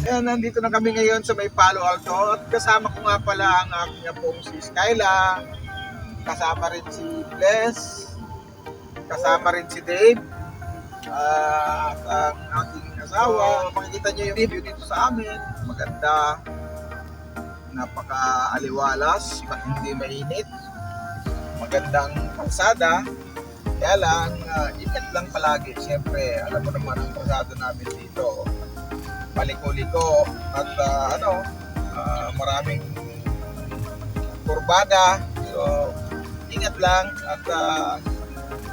Ayan, nandito na kami ngayon sa may Palo Alto at kasama ko nga pala ang aking apong si Skyla, kasama rin si Bless, kasama rin si Dave, at ang aking asawa. Makikita nyo yung view dito sa amin, maganda, napaka-aliwalas, hindi mainit, magandang kalsada. Kaya lang, ingat lang palagi. Siyempre, alam mo naman ang kalsada namin dito, paliko-liko at maraming kurbada. So, ingat lang at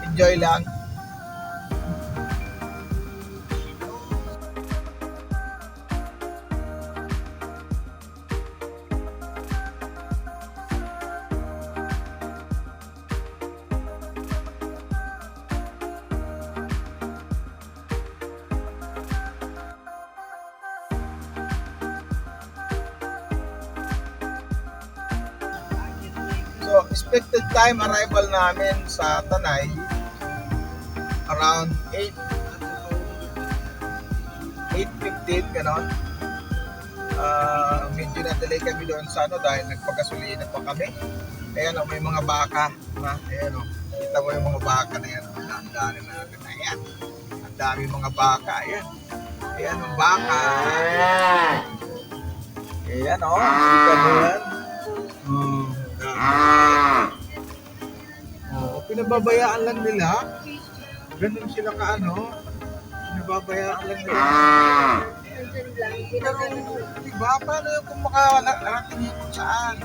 enjoy lang. So, expected time arrival namin sa Tanay around 8:15 ganon. Medyo na-delay kami doon sa dahil nagpagasolina pa kami. Ayan may mga baka. Ayan kita mo yung mga baka na yan. Ang dami natin. Ayan. Ang dami mga baka. Ayan. Ayan ang baka. Ayan kita mo yan. Pinababayaan lang nila. Ganun sila pinababayaan lang nila. Pero, diba, paano yung kung makarating yun kung saan?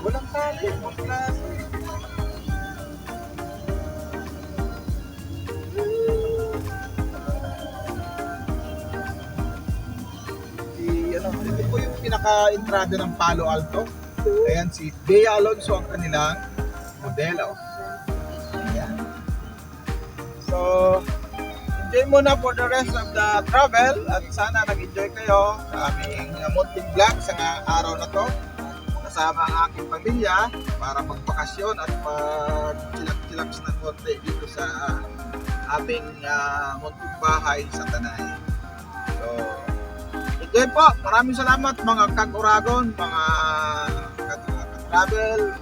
Walang tali. Ito po yung pinaka-entrada ng Palo Alto. Ayan, si Bea Alonso ang kanilang modelo. Ayan. So, enjoy muna for the rest of the travel at sana nag-enjoy kayo sa aming munting vlog sa araw na to. Kasama ang aking pamilya para magbakasyon at mag-chillax ng konti dito sa aming munting bahay sa Tanay. So, enjoy po. Maraming salamat mga kag-Uragon, mga kag-travel,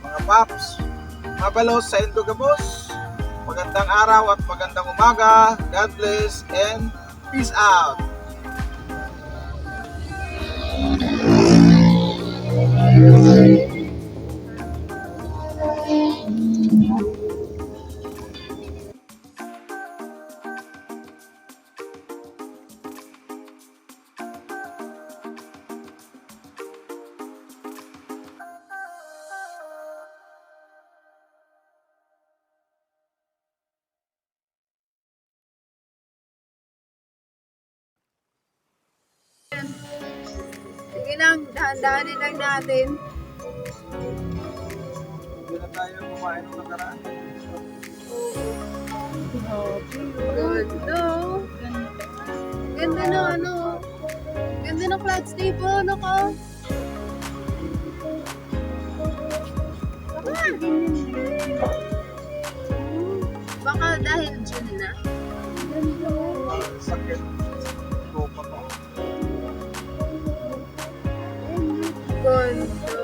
mga paps, mabalos sa Indogabos. Magandang araw at magandang umaga. God bless and peace out. Sige lang, dahan-dahanin lang natin. Hindi na tayo kumain ng nakaraan. Ganda. Ganda na Ganda ng flat staple, ka. Baka dahil June na. Sakit. Tropa ko. Ganda.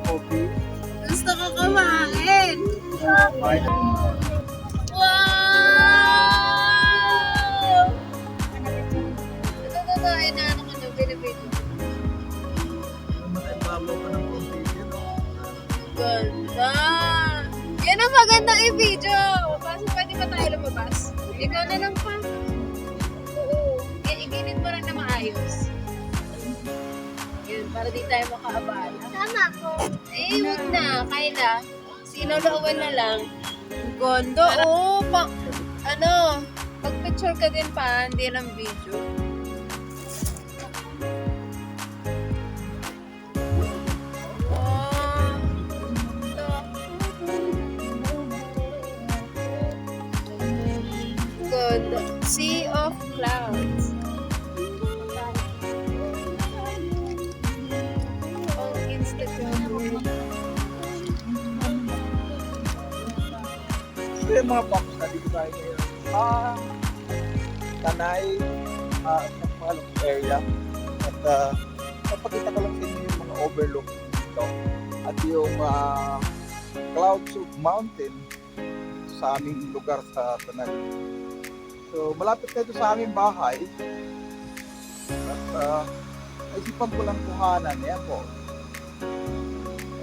Coffee. Gusto ko kumain. Bye. Wow! Ito kakain na ko na binibili. Ganda! Yan ang magandang i-video. Kaso pwede ba tayo lumabas? Ikaw na lang pa. Oo. Iginit mo lang na maayos. Yun, para di tayo makaabala. Tama ko. Eh, huwag na. Kayla. Sinulooban na lang. Gondo. Oo. Pag-picture ka din pa, hindi lang video. Good. Sea of clouds. yung mga pops na dito tayo ngayon. Tanay, Sampaloc area. At napakita ko lang sa inyo yung mga overlook dito. At yung Clouds of Mountain sa aming lugar sa Tanay. So malapit na ito sa aming bahay. At naisipan ko lang kuhanan. Ayan po.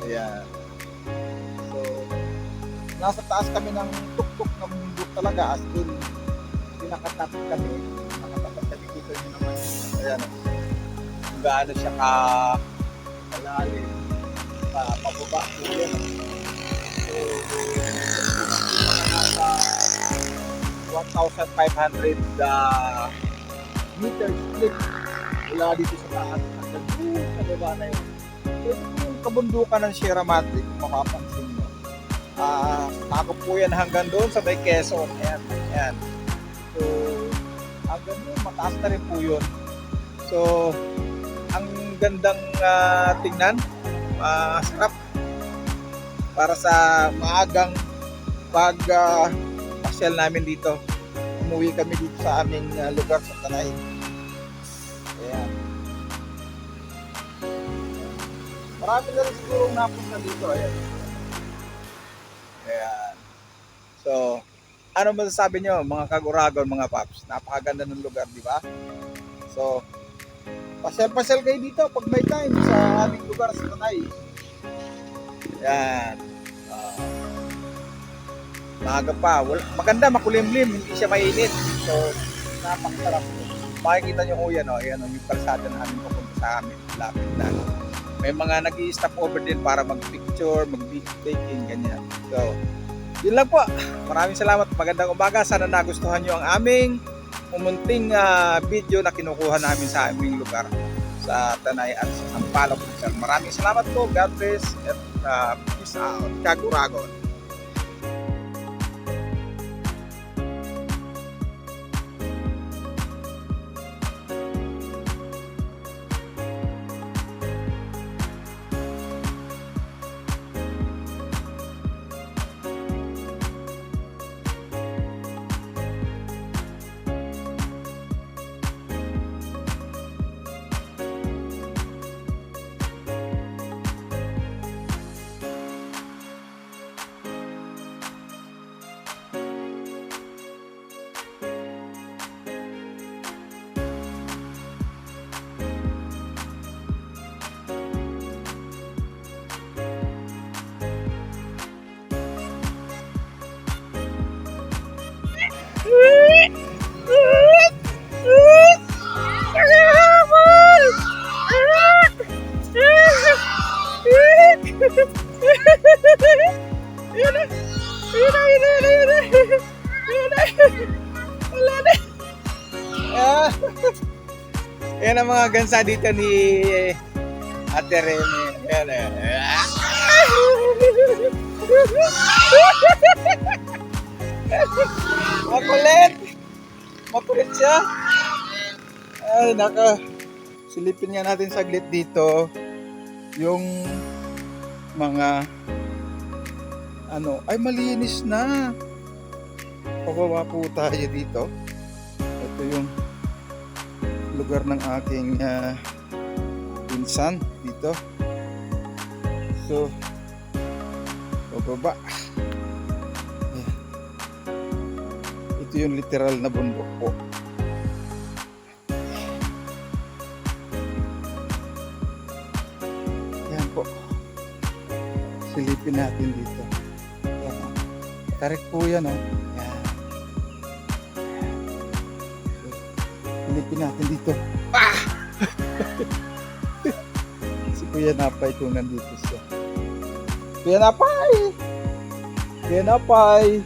Ayan. So nasa taas kami ng tuktok ng bundok talaga. As in, pinakatapat kami. Nakatapat kami dito nyo naman. Ayan. Kung gaano siya kalalim. Pababa po yan. So, nasa 1,500 meters split mula dito sa taas hanggang sa baba na yun. So, ito yung kabundukan ng Sierra Madre kung makapansin nyo. Takop po yan hanggang doon sa may Quezon. Ayan, ayan. So, hanggang doon, mataas na rin po yun. So, ang gandang tingnan, sarap para sa maagang pasyal namin dito. Umuwi kami dito sa aming lugar sa Tanay. Ayan. Marami na rin siguro napunta dito. Ayan. Ayan. So, ano masasabi nyo mga kaguragon, mga paps? Napakaganda ng lugar, di ba? So, pasyal-pasyal kayo dito pag may time sa aming lugar sa Tanay. Ayan. Maaga pa. Maganda, makulimlim. Hindi siya mainit. So, napakasarap. Makikita nyo ko yan. Ayan yung kalsada namin papunta sa amin. Lapit na. May mga nag-i-stop over din para mag-picture, mag-baking, ganyan. So, yun lang po. Maraming salamat. Magandang umaga. Sana nagustuhan nyo ang aming umunting video na kinukuha namin sa aming lugar sa Tanay at sa Sampaloc. Maraming salamat po. God bless at peace out. Kaguragon. Yan ang mga gansa dito ni Ate Rene. Yan. Makulit siya. Ay, silipin nga natin saglit dito yung mga ay malinis na. Pababa po tayo dito. Ito yung lugar ng aking pinsan dito. So, pababa. Ayan. Ito yung literal na bundok po. Ayan po. Silipin natin dito. Ayan. Tarik po yan, oh. Ayan. Silipin natin dito. Ah! Si Kuya Napay kung nandito siya. Kuya Napay! Kuya Napay!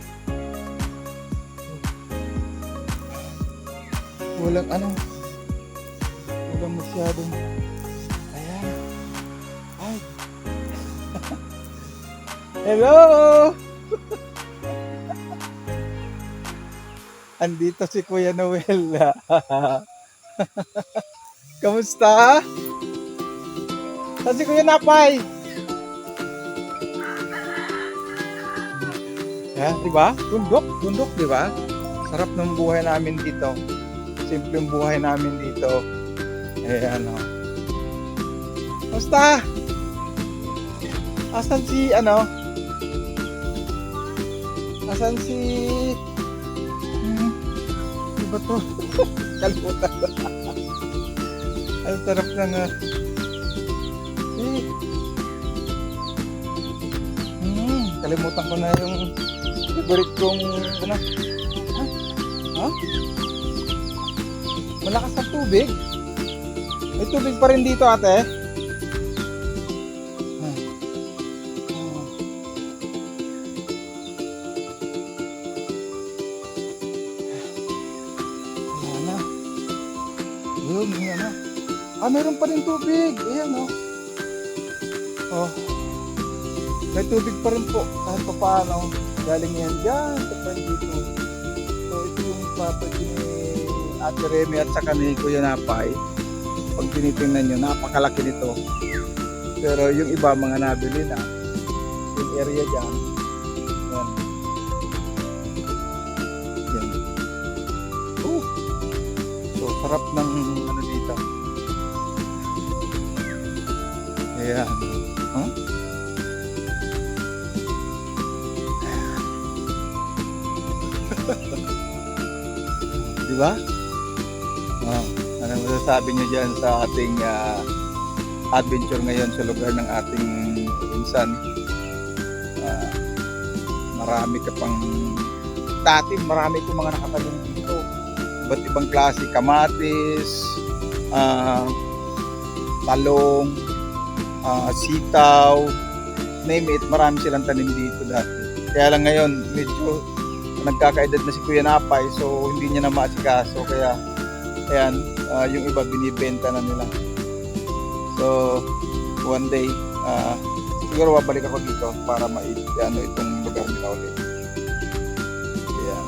Walang masyadong. Ayan. Ay! Hello! Andito si Kuya Noel. Kamusta? Kasi Kuya Napay. Yeah, di ba? Bundok, di ba? Sarap ng buhay namin dito. Simpleng buhay namin dito. Ayan, o. Basta! Asan si, Asan si... Di ba to? Kalimutan ko. Ay, sarap na nga. Kalimutan ko na yung favorite kong malakas na tubig. May tubig pa rin dito, ate. Ayan na. Yun na. Meron pa rin tubig. Ayan, may tubig pa rin po. Kahit pa paano. Galing yan dyan. Sa dito. So, ito yung property ni Ate Remy at saka ni Kuya Napay. Pag tinitingnan nyo, napakalaki nito. Pero yung iba, mga nabili na. Yung area dyan. Yan. Yan. So, sarap ng dito. Ayan. Di ba? Ano masasabi nyo dyan sa ating adventure ngayon sa lugar ng ating insan? Marami ka pang dati, marami itong mga nakatanim dito. Iba't ibang klase, kamatis, talong, sitaw, name it, marami silang tanim dito dati. Kaya lang ngayon, medyo nagkakaedad na si Kuya Napay, so hindi niya na maasikaso, kaya ayan, yung iba binibenta na nila. So one day siguro babalik ako dito para itong lugar nila ulit. Ayan.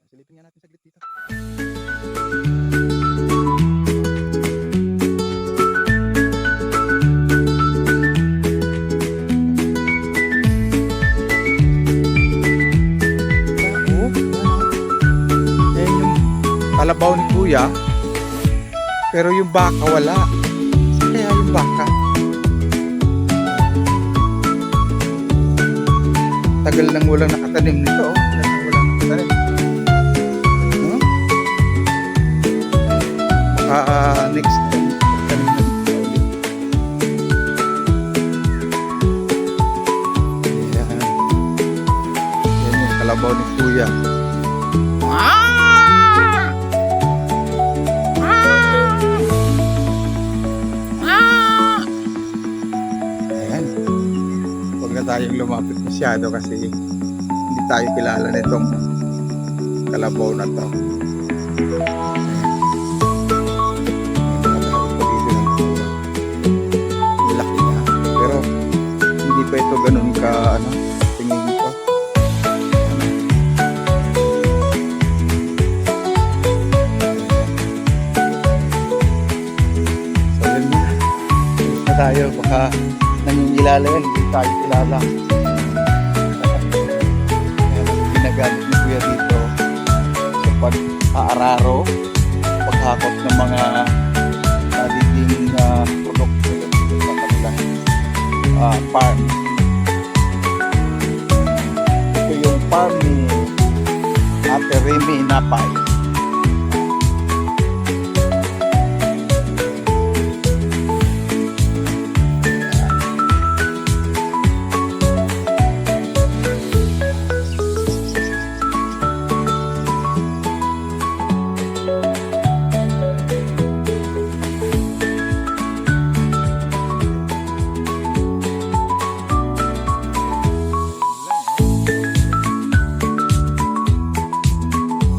Silipin nga natin saglit dito. Ayan yung kalabaw ni Kuya. Pero yung baka wala. Kaya yung baka. Tagal nang walang nakatanim nito. Tagal nang walang nakatanim. Next time tanim na dito ulit. Ayan. Yan yung kalabaw ni Kuya. Ayan. Huwag na tayong lumapit masyado kasi hindi tayo kilala nitong kalabaw na to. pa ito ganun ka ano, tingin ko. So yun na. Ulit na tayo, baka nangingilala yan, hindi tayo kilala. Yan ang ginagamit ni Kuya dito sa pag-aararo, paghakot ng mga nagiging produkto sa kanilang farm. Ito yung farm ni Ate Remy Napay.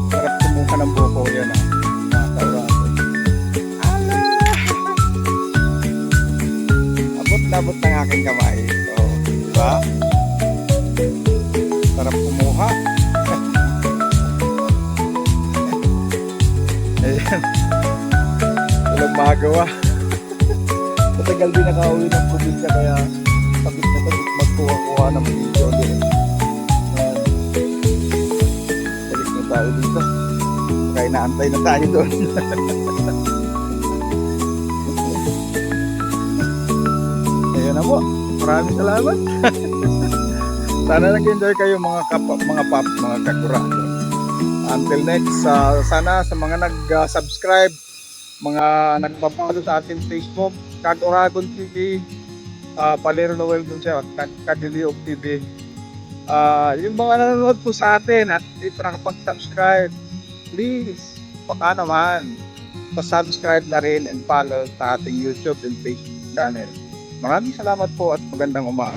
Sarap kumuha ng buko yan abot na abot ng aking kamay. So, di ba? Sarap kumuha. Ayan. Walang magawa. Matagal din nakauwi ng probinsya kaya sabit na sabit magkuha-kuha ng video din. Ayan. Balik na tayo dito. Kaya inaantay na tayo doon. Ayan na po. Maraming salamat. Sana nag-enjoy kayo mga paps, mga kakurado. Until next, sana sa mga nag-subscribe, mga nagpapalo sa ating Facebook, Kag Oragon TV, Palero Noel dun siya, Kadiliog TV. Yung mga nanonood po sa atin at hindi pa nakapag-subscribe, please, baka naman, pa-subscribe na rin and follow sa ating YouTube and Facebook channel. Maraming salamat po at magandang umaga.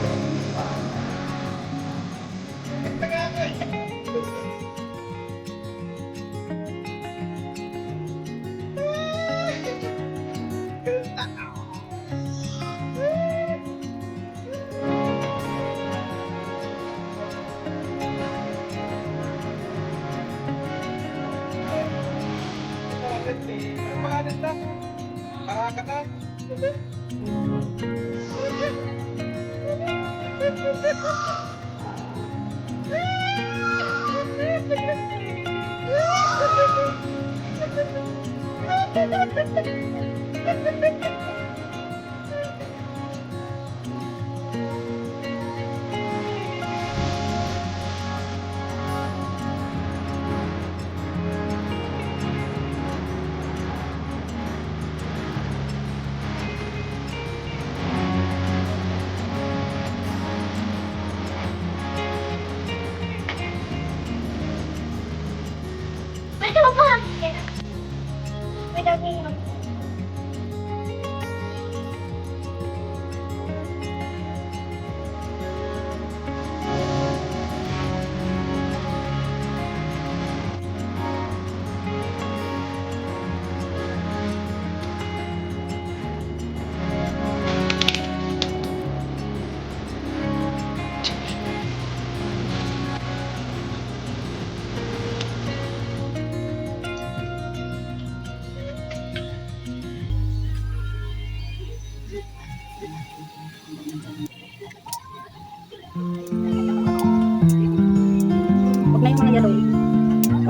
Huwag na yung mga yellow.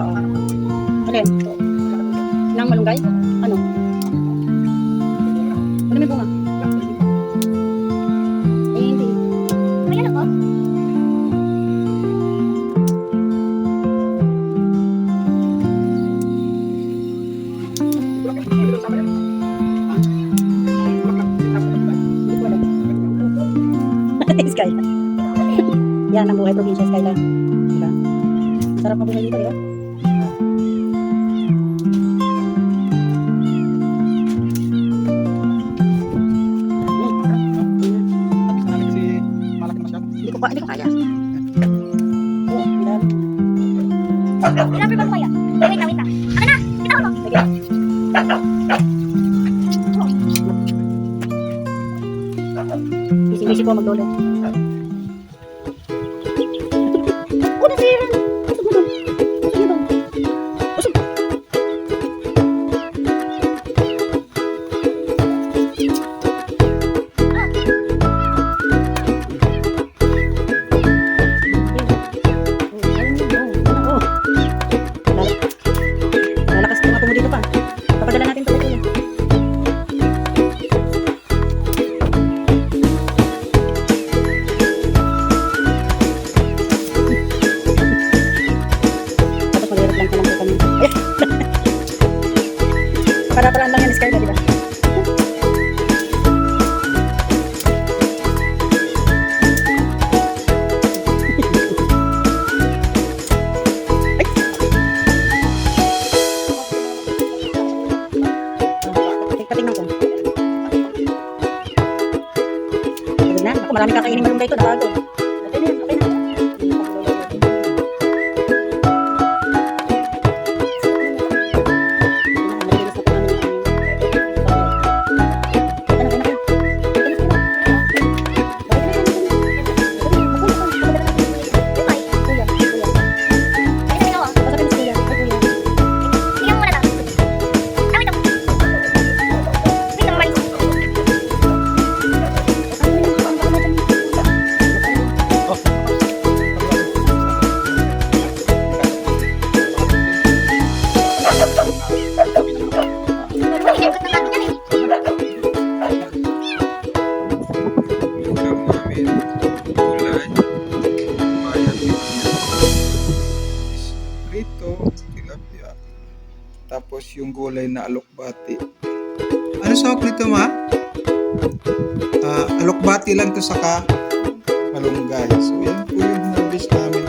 Oo. Alin? Nang malunggay? Ano? Ano may bunga? Eh, hindi. Ayan ako. Skyline. Yan ang buhay probinsya, Skyline. Diba? Sarap mabuhay dito, diba? Hindi ko kaya. Oh, bilang. Grabe ba kaya? Wait na, wait na. Ano na? Kita ko. Sige. Busy-busy po maglolo. Para lang yan, Sky, di ba? Patingnan ko. Ayun na, ako marami kakainin malunggay ito, nakago. Okay na yan, okay na. Ulam namin, gulay, bayan prito, tilapia. Tapos yung gulay na alokbati. Ano sahog nito, ma? Alokbati lang to saka malunggay. So yan po yung harvest namin